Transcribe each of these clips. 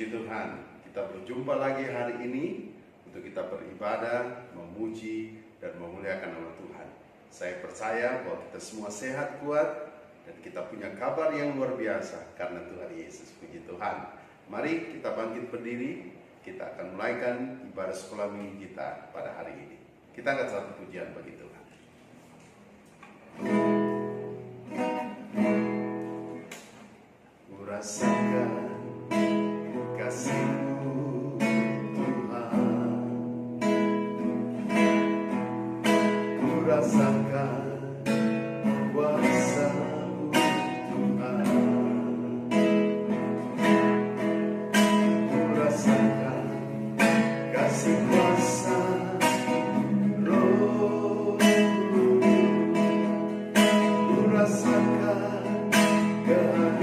Puji Tuhan, kita berjumpa lagi hari ini untuk kita beribadah, memuji, dan memuliakan nama Tuhan. Saya percaya bahwa kita semua sehat, kuat, dan kita punya kabar yang luar biasa karena Tuhan Yesus. Puji Tuhan. Mari kita bangkit berdiri, kita akan mulaikan ibadah sekolah minggu kita pada hari ini. Kita angkat satu pujian bagi Tuhan. Rasakan kasih-Mu Tuhan, ku rasakan kuasa-Mu Tuhan, ku rasakan kasih kuasa Roh, ku rasakan kehadiran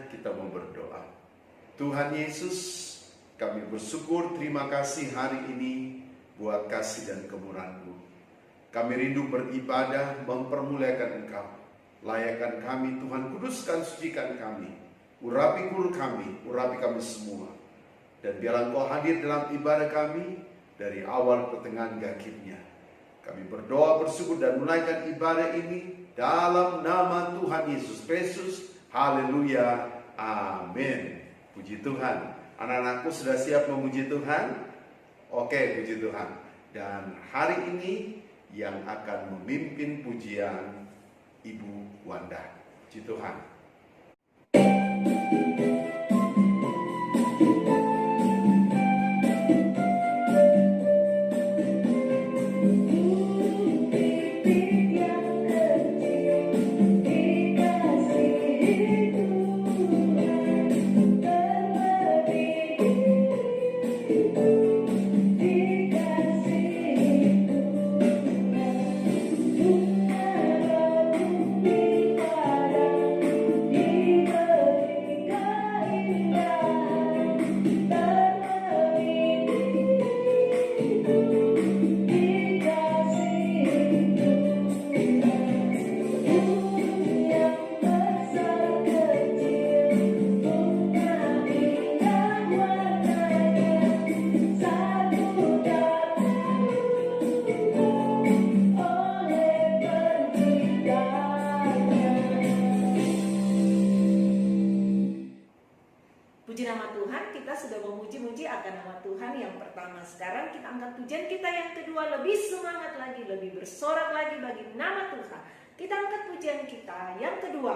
kita mau berdoa. Tuhan Yesus, kami bersyukur, terima kasih hari ini buat kasih dan kemurahan-Mu. Kami rindu beribadah, mempermuliakan Engkau. Layakan kami Tuhan, kuduskan, sucikan kami. Urapi guru kami, urapi kami semua. Dan biarlah Engkau hadir dalam ibadah kami dari awal pertengahan hingga akhirnya. Kami berdoa, bersyukur dan menaikkan ibadah ini dalam nama Tuhan Yesus Kristus. Haleluya, amin. Puji Tuhan. Anak-anakku sudah siap memuji Tuhan? Oke, puji Tuhan. Dan hari ini yang akan memimpin pujian Ibu Wanda. Puji Tuhan. Sekarang kita angkat pujian kita yang kedua, lebih semangat lagi, lebih bersorak lagi bagi nama Tuhan. Kita angkat pujian kita yang kedua.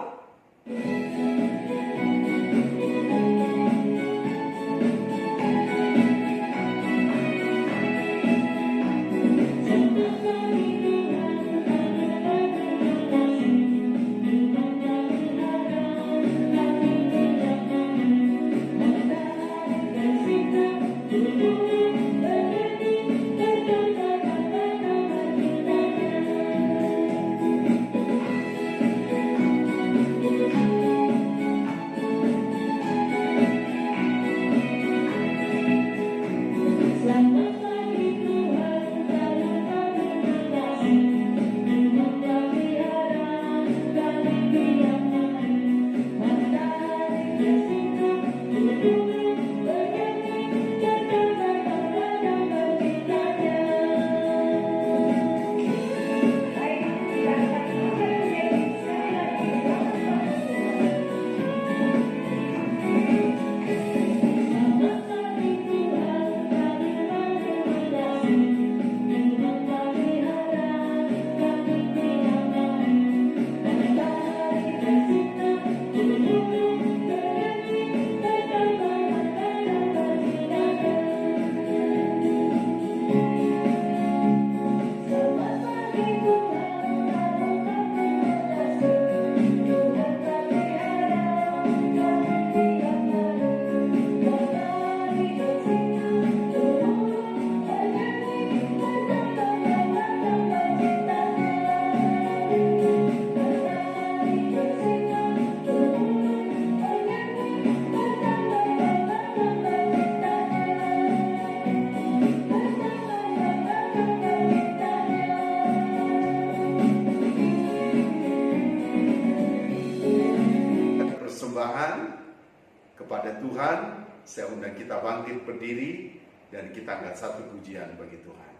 kepada Tuhan. Saya undang kita bangkit berdiri dan kita angkat satu pujian bagi Tuhan.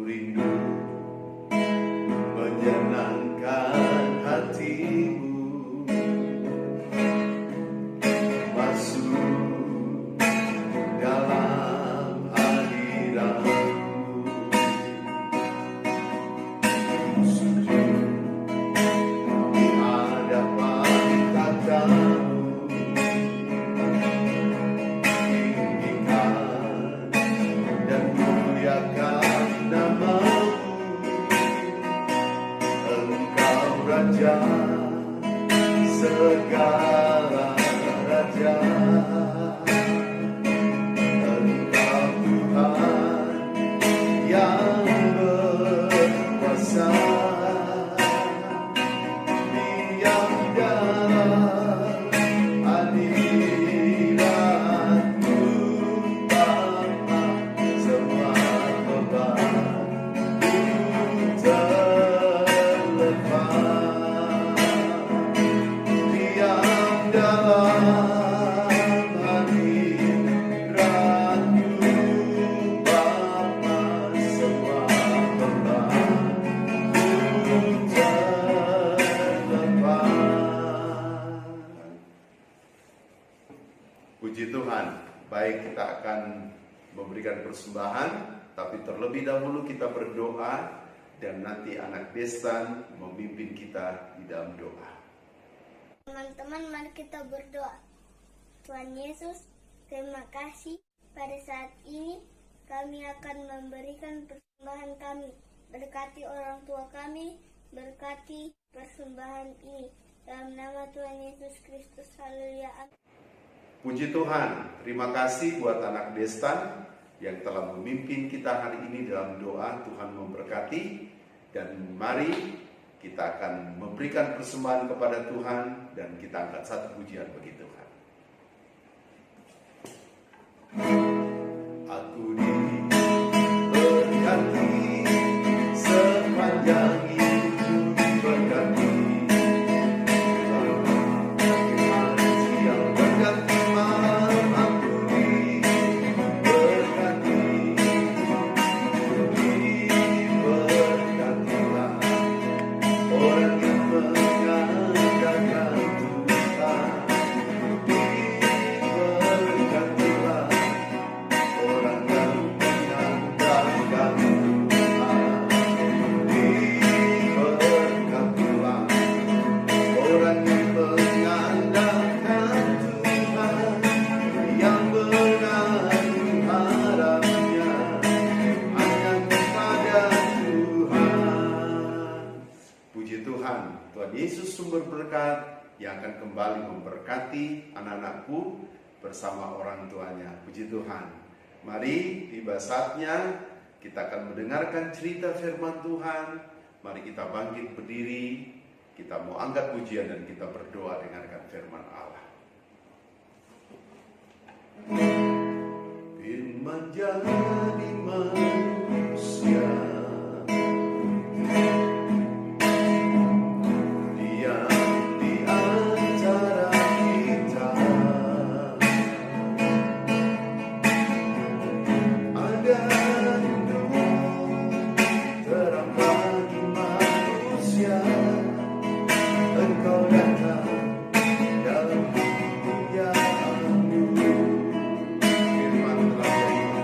Rindu menyenangkan hatimu, masuk dalam hadiratmu, sujud di hadapan tatamu, tinggikan dan muliakan namamu. Engkau Raja segala raja, Engkau Tuhan yang berkuasa, diam dalam hadirat-Mu Bapa, semua beban terlepas. Diam dalam hadirat-Mu Bapa, semua beban terlepas. Puji Tuhan. Baik, kita akan memberikan persembahan, tapi terlebih dahulu kita berdoa dan nanti anak Destan memimpin kita di dalam doa. Teman-teman, mari kita berdoa. Tuhan Yesus, terima kasih pada saat ini kami akan memberikan persembahan kami. Berkati orang tua kami, berkati persembahan ini. Dalam nama Tuhan Yesus Kristus, haleluya, amin. Puji Tuhan, terima kasih buat anak Destan yang telah memimpin kita hari ini dalam doa. Tuhan memberkati, dan mari kita akan memberikan persembahan kepada Tuhan dan kita angkat satu pujian bagi Tuhan. Aku diberkati sepanjang hidup, berkati siang, berkati malam. Aku diberkati, diberkatilah orang yang mengandalkan Tuhan. Diberkatilah orang yang mengandalkan Tuhan. Diberkatilah orang yang mengandalkan Tuhan, yang menaruh harapnya hanya kepada Tuhan. Puji Tuhan, Tuhan Yesus sumber berkat yang akan kembali memberkati anak-anakku bersama orang tuanya. Puji Tuhan. Mari tiba saatnya kita akan mendengarkan cerita firman Tuhan. Mari kita bangkit berdiri, kita mau angkat pujian dan kita berdoa dengarkan firman Allah. Firman jadi manusia, diam di antara kita. Ada rindu terang bagi manusia. Engkau datang dalam kemuliaan-Mu. Firman telah jadi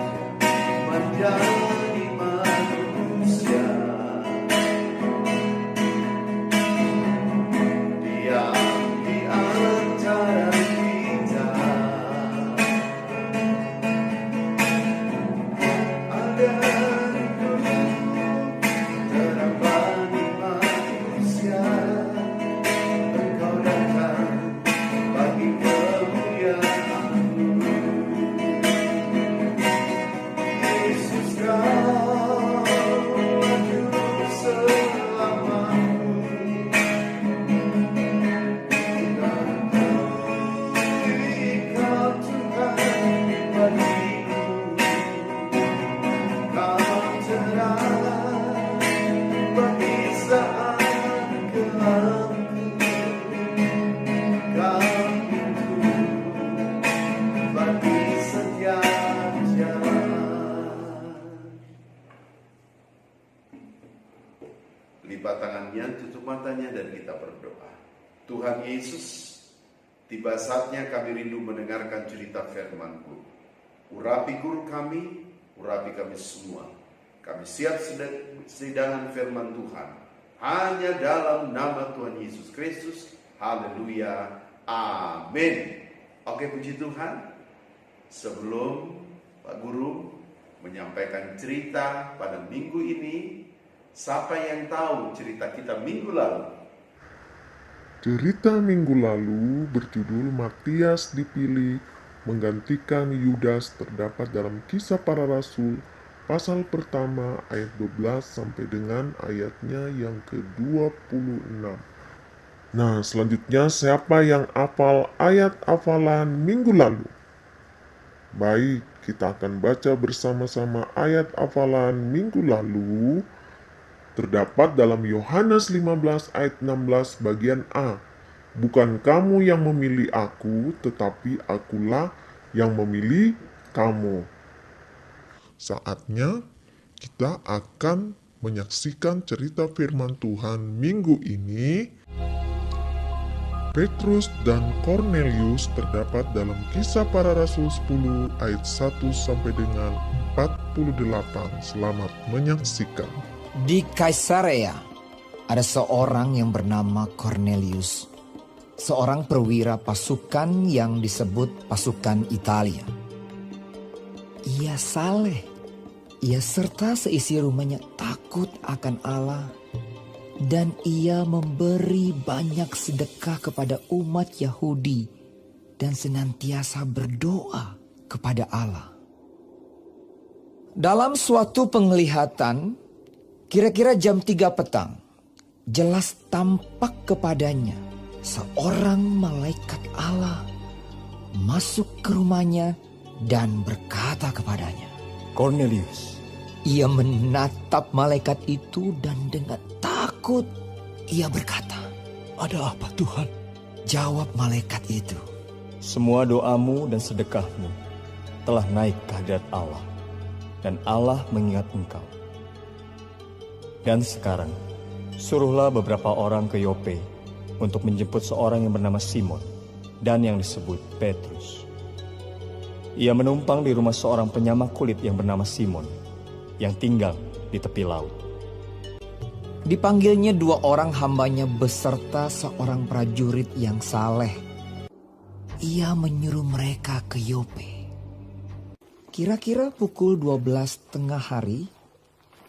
manusia. lipat tangannya, tutup matanya, dan kita berdoa. Tuhan Yesus, tiba saatnya kami rindu mendengarkan cerita firman-Mu. Urapi guru kami, urapi kami semua. Kami siap sidangan firman Tuhan. Hanya dalam nama Tuhan Yesus Kristus. Haleluya. Amin. Oke, puji Tuhan. Sebelum Pak Guru menyampaikan cerita pada minggu ini, siapa yang tahu cerita kita minggu lalu? Cerita minggu lalu berjudul Matias dipilih menggantikan Yudas terdapat dalam Kisah Para Rasul pasal pertama ayat 12 sampai dengan ayatnya yang ke-26. Nah, selanjutnya siapa yang hafal ayat hafalan minggu lalu? Baik, kita akan baca bersama-sama ayat hafalan minggu lalu. Terdapat dalam Yohanes 15 ayat 16 bagian A. Bukan kamu yang memilih aku, tetapi akulah yang memilih kamu. Saatnya kita akan menyaksikan cerita firman Tuhan minggu ini. Petrus dan Kornelius terdapat dalam Kisah Para Rasul 10 ayat 1 sampai dengan 48. Selamat menyaksikan. Di Kaisarea ada seorang yang bernama Kornelius, seorang perwira pasukan yang disebut pasukan Italia. Ia saleh, ia serta seisi rumahnya takut akan Allah, dan ia memberi banyak sedekah kepada umat Yahudi dan senantiasa berdoa kepada Allah. Dalam suatu penglihatan, kira-kira jam 3 petang, jelas tampak kepadanya seorang malaikat Allah masuk ke rumahnya dan berkata kepadanya, Kornelius. Ia menatap malaikat itu dan dengan takut ia berkata, Ada apa Tuhan? Jawab malaikat itu, Semua doamu dan sedekahmu telah naik ke hadirat Allah, dan Allah mengingat engkau. Dan sekarang, suruhlah beberapa orang ke Yope untuk menjemput seorang yang bernama Simon dan yang disebut Petrus. Ia menumpang di rumah seorang penyamak kulit yang bernama Simon, yang tinggal di tepi laut. Dipanggilnya 2 orang hambanya beserta seorang prajurit yang saleh. Ia menyuruh mereka ke Yope. Kira-kira pukul 12 tengah hari,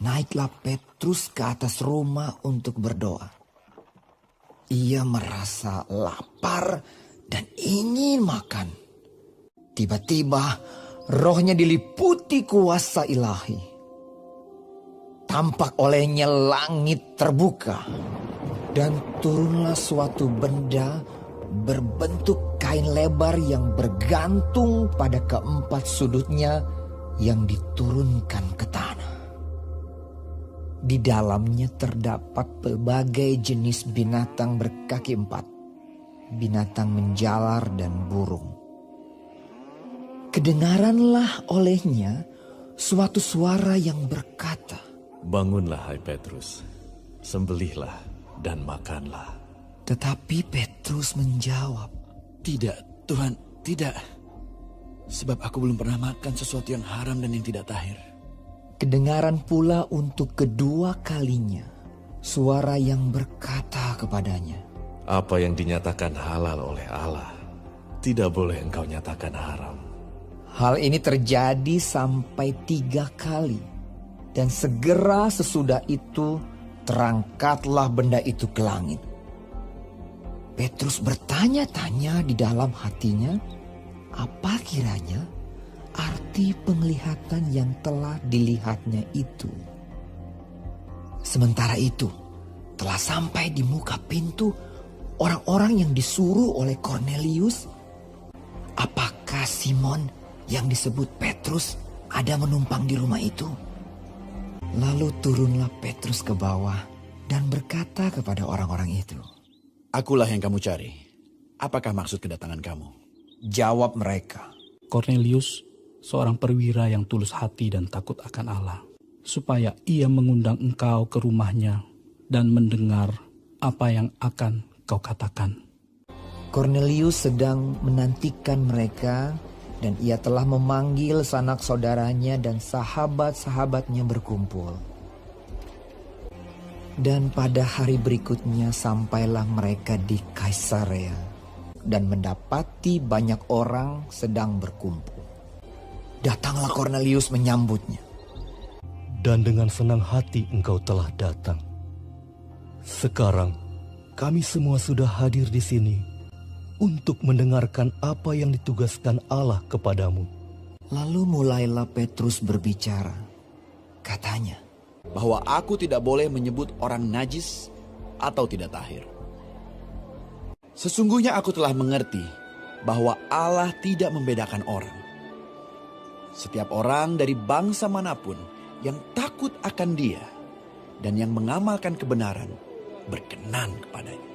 naiklah Petrus ke atas rumah untuk berdoa. Ia merasa lapar dan ingin makan. Tiba-tiba rohnya diliputi kuasa ilahi. Tampak olehnya langit terbuka, dan turunlah suatu benda berbentuk kain lebar yang bergantung pada keempat sudutnya yang diturunkan ke tanah. Di dalamnya terdapat berbagai jenis binatang berkaki 4, binatang menjalar dan burung. Kedengaranlah olehnya suatu suara yang berkata, Bangunlah hai Petrus, sembelihlah dan makanlah. Tetapi Petrus menjawab, Tidak, Tuhan, tidak. Sebab aku belum pernah makan sesuatu yang haram dan yang tidak tahir. Kedengaran pula untuk kedua kalinya suara yang berkata kepadanya, Apa yang dinyatakan halal oleh Allah, tidak boleh engkau nyatakan haram. Hal ini terjadi sampai 3 kali. Dan segera sesudah itu terangkatlah benda itu ke langit. Petrus bertanya-tanya di dalam hatinya, apa kiranya arti penglihatan yang telah dilihatnya itu. Sementara itu, telah sampai di muka pintu orang-orang yang disuruh oleh Kornelius. Apakah Simon yang disebut Petrus ada menumpang di rumah itu? Lalu turunlah Petrus ke bawah dan berkata kepada orang-orang itu, Akulah yang kamu cari. Apakah maksud kedatangan kamu? Jawab mereka, Kornelius, seorang perwira yang tulus hati dan takut akan Allah, supaya ia mengundang engkau ke rumahnya dan mendengar apa yang akan kau katakan." Kornelius sedang menantikan mereka, dan ia telah memanggil sanak saudaranya dan sahabat-sahabatnya berkumpul. Dan pada hari berikutnya sampailah mereka di Kaisarea dan mendapati banyak orang sedang berkumpul. Datanglah Kornelius menyambutnya. Dan dengan senang hati engkau telah datang. Sekarang kami semua sudah hadir di sini untuk mendengarkan apa yang ditugaskan Allah kepadamu. Lalu mulailah Petrus berbicara. Katanya, bahwa aku tidak boleh menyebut orang najis atau tidak tahir. Sesungguhnya aku telah mengerti bahwa Allah tidak membedakan orang. Setiap orang dari bangsa manapun yang takut akan Dia dan yang mengamalkan kebenaran berkenan kepadanya.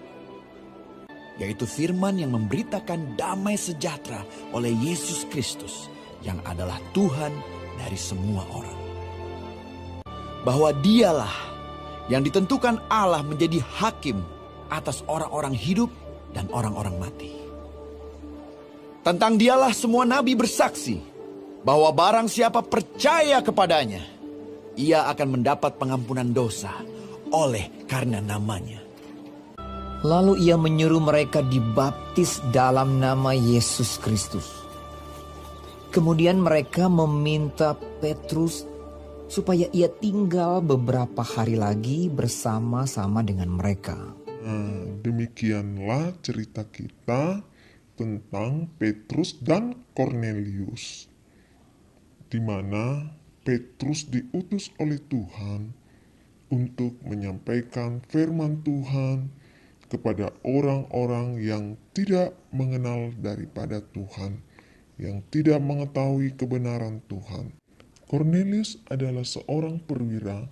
Yaitu firman yang memberitakan damai sejahtera oleh Yesus Kristus yang adalah Tuhan dari semua orang. Bahwa Dialah yang ditentukan Allah menjadi hakim atas orang-orang hidup dan orang-orang mati. Tentang Dialah semua nabi bersaksi bahwa barang siapa percaya kepadanya, ia akan mendapat pengampunan dosa oleh karena namanya. lalu ia menyuruh mereka dibaptis dalam nama Yesus Kristus. Kemudian mereka meminta Petrus supaya ia tinggal beberapa hari lagi bersama-sama dengan mereka. Demikianlah cerita kita tentang Petrus dan Kornelius, di mana Petrus diutus oleh Tuhan untuk menyampaikan firman Tuhan kepada orang-orang yang tidak mengenal daripada Tuhan, yang tidak mengetahui kebenaran Tuhan. Kornelius adalah seorang perwira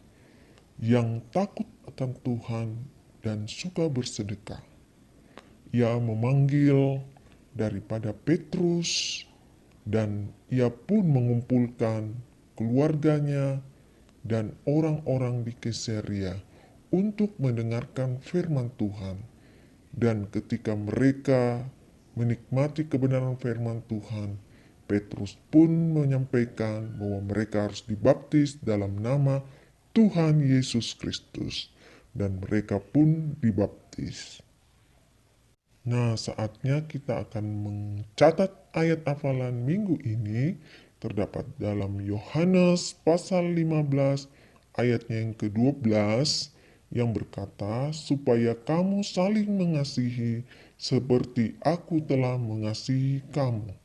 yang takut akan Tuhan dan suka bersedekah. Ia memanggil daripada Petrus dan ia pun mengumpulkan keluarganya dan orang-orang di Kaisarea untuk mendengarkan firman Tuhan. Dan ketika mereka menikmati kebenaran firman Tuhan, Petrus pun menyampaikan bahwa mereka harus dibaptis dalam nama Tuhan Yesus Kristus, dan mereka pun dibaptis. Nah, saatnya kita akan mencatat ayat hafalan minggu ini, terdapat dalam Yohanes pasal 15 ayatnya yang ke-12 yang berkata, supaya kamu saling mengasihi seperti aku telah mengasihi kamu.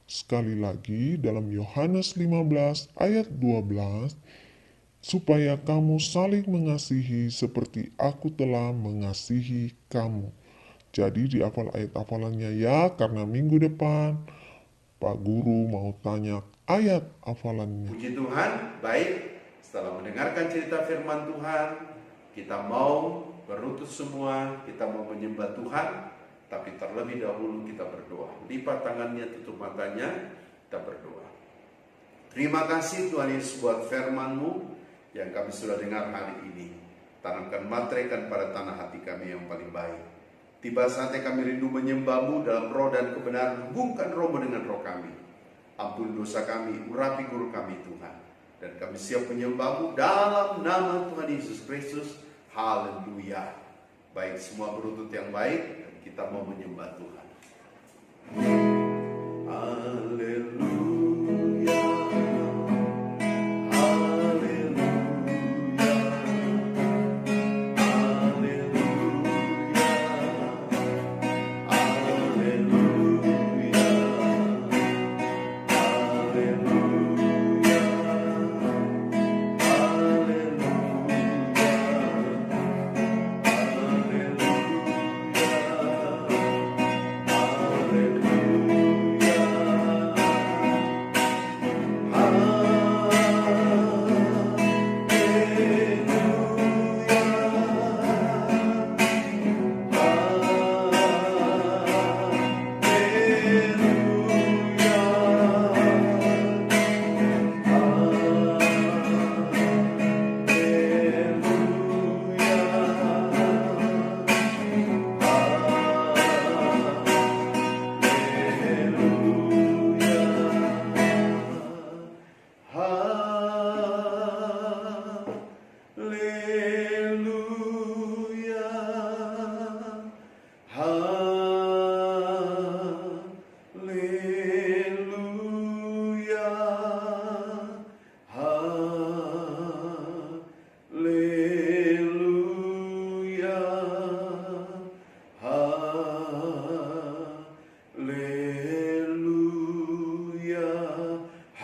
Sekali lagi dalam Yohanes 15 ayat 12, supaya kamu saling mengasihi seperti aku telah mengasihi kamu. Jadi dihafal ayat hafalannya ya, karena minggu depan Pak Guru mau tanya ayat hafalannya. Puji Tuhan, baik, setelah mendengarkan cerita firman Tuhan, kita mau berutus semua, kita mau menyembah Tuhan, tapi terlebih dahulu kita berdoa. Lipat tangannya, tutup matanya, kita berdoa. Terima kasih Tuhan Yesus buat firman-Mu yang kami sudah dengar hari ini. Tanamkan, materaikan pada tanah hati kami yang paling baik. Tiba saatnya kami rindu menyembah-Mu dalam roh dan kebenaran. Hubungkan roh-Mu dengan roh kami. Ampuni dosa kami, urapi guru kami Tuhan. Dan kami siap menyembah-Mu dalam nama Tuhan Yesus Kristus. Haleluya. Baik, semua berutut yang baik, dan kita mau menyembah Tuhan. Haleluya.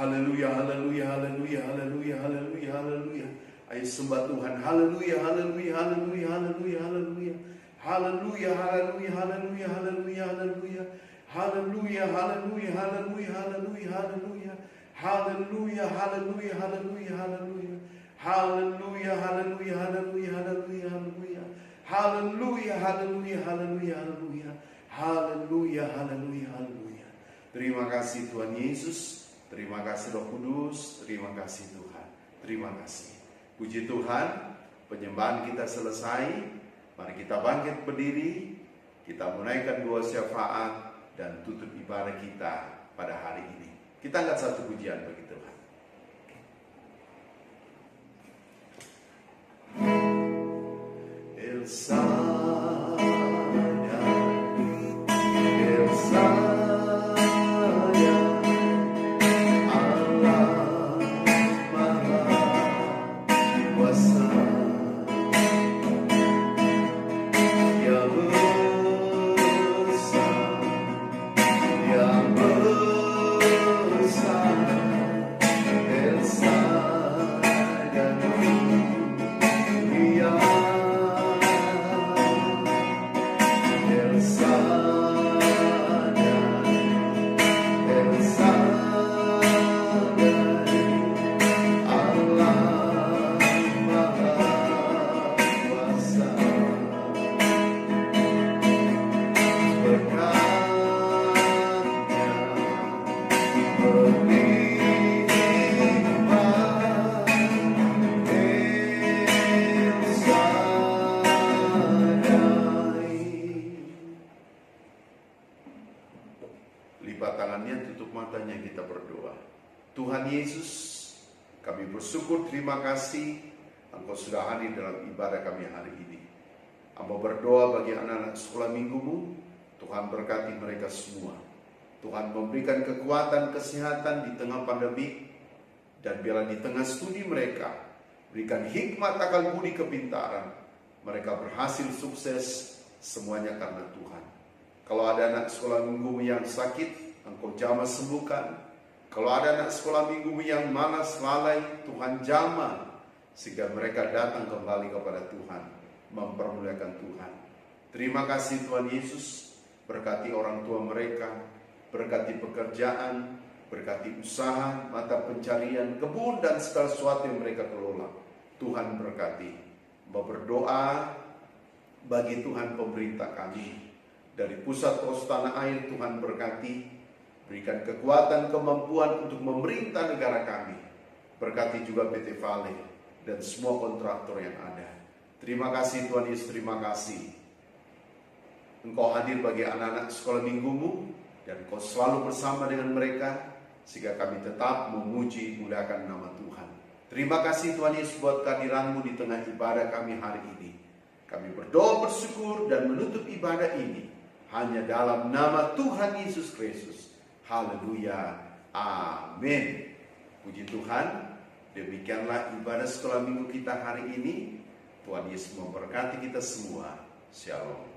Haleluya, haleluya, haleluya, haleluya, haleluya, haleluya. Ayo sembah Tuhan. Haleluya, haleluya, haleluya, haleluya, haleluya. Haleluya, haleluya, haleluya, haleluya, haleluya. Haleluya, haleluya, haleluya, haleluya, haleluya. Haleluya, haleluya, haleluya, haleluya. Haleluya, haleluya, haleluya, haleluya, haleluya. Haleluya, haleluya, haleluya, haleluya. Haleluya, haleluya, haleluya. Terima kasih Tuhan Yesus. Terima kasih Roh Kudus, terima kasih Tuhan, terima kasih. Puji Tuhan, penyembahan kita selesai. Mari kita bangkit berdiri, kita menaikkan doa syafaat dan tutup ibadah kita pada hari ini. Kita angkat satu pujian bagi Tuhan. El Shaddai, El Shaddai. Lipat tangannya, tutup matanya, kita berdoa. Tuhan Yesus, kami bersyukur, terima kasih Engkau sudah hadir dalam ibadah kami hari ini. Hamba berdoa bagi anak-anak sekolah minggumu, Tuhan berkati mereka semua. Tuhan memberikan kekuatan, kesehatan di tengah pandemi, dan biarlah di tengah studi mereka, berikan hikmat, akal budi, kepintaran. Mereka berhasil sukses, semuanya karena Tuhan. Kalau ada anak sekolah minggu yang sakit, Engkau jamah sembuhkan. Kalau ada anak sekolah minggu yang malas, lalai, Tuhan jamah, sehingga mereka datang kembali kepada Tuhan, mempermuliakan Tuhan. Terima kasih Tuhan Yesus, berkati orang tua mereka, berkati pekerjaan, berkati usaha, mata pencarian, kebun, dan segala sesuatu yang mereka kelola. Tuhan berkati. Berdoa bagi Tuhan pemerintah kami, dari pusat terus tanah air, Tuhan berkati, berikan kekuatan, kemampuan untuk memerintah negara kami. Berkati juga PT Vale dan semua kontraktor yang ada. Terima kasih Tuhan Yesus, terima kasih. Engkau hadir bagi anak-anak sekolah minggumu, dan Engkau selalu bersama dengan mereka, sehingga kami tetap memuji, muliakan nama Tuhan. Terima kasih Tuhan Yesus buat kehadiran-Mu di tengah ibadah kami hari ini. Kami berdoa, bersyukur, dan menutup ibadah ini hanya dalam nama Tuhan Yesus Kristus. Haleluya. Amin. Puji Tuhan. Demikianlah ibadah sekolah minggu kita hari ini. Tuhan Yesus memberkati kita semua. Shalom.